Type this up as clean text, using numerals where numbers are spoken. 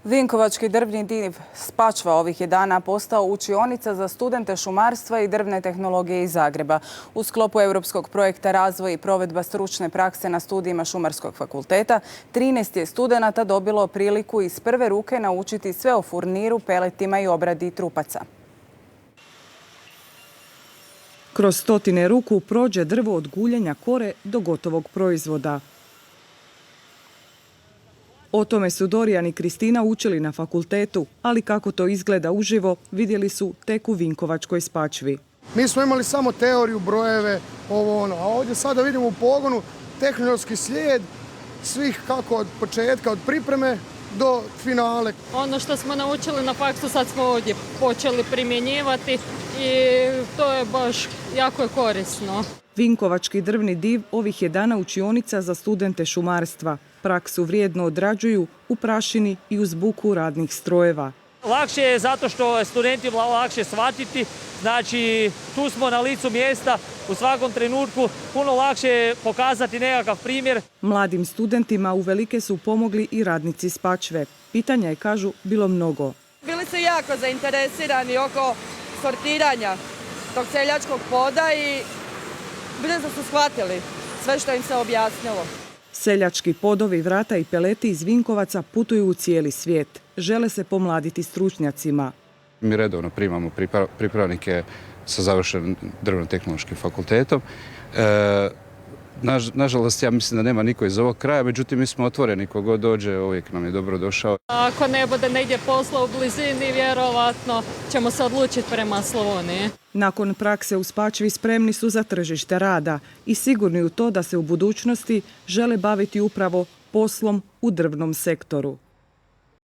Vinkovački drvni div Spačva ovih je dana postao učionica za studente šumarstva i drvne tehnologije iz Zagreba. U sklopu europskog projekta Razvoj i provedba stručne prakse na studijima Šumarskog fakulteta, 13 je studenata dobilo priliku iz prve ruke naučiti sve o furniru, peletima i obradi trupaca. Kroz stotine ruku prođe drvo od guljenja kore do gotovog proizvoda. O tome su Dorijan i Kristina učili na fakultetu, ali kako to izgleda uživo vidjeli su tek u Vinkovačkoj Spačvi. Mi smo imali samo teoriju, brojeve, a ovdje sada vidimo u pogonu tehnološki slijed svih kako od početka, od pripreme do finale. Ono što smo naučili na faksu sad smo ovdje počeli primjenjivati i to je baš jako korisno. Vinkovački drvni div ovih je dana učionica za studente šumarstva. Praksu vrijedno odrađuju u prašini i uz buku radnih strojeva. Lakše je zato što je studenti lakše shvatiti, znači tu smo na licu mjesta u svakom trenutku, puno lakše je pokazati nekakav primjer. Mladim studentima uvelike su pomogli i radnici Spačve. Pitanja je, kažu, bilo mnogo. Bili su jako zainteresirani oko sortiranja tog seljačkog poda i brzo su shvatili sve što im se objasnilo. Seljački podovi, vrata i peleti iz Vinkovaca putuju u cijeli svijet. Žele se pomladiti stručnjacima. Mi redovno primamo pripravnike sa završenim drvno-tehnološkim fakultetom. Nažalost, ja mislim da nema niko iz ovog kraja, međutim mi smo otvoreni, kogod dođe, uvijek nam je dobro došao. Ako ne bude negdje posla u blizini, vjerovatno ćemo se odlučiti prema Slavoniji. Nakon prakse u Spačvi spremni su za tržište rada i sigurni u to da se u budućnosti žele baviti upravo poslom u drvnom sektoru.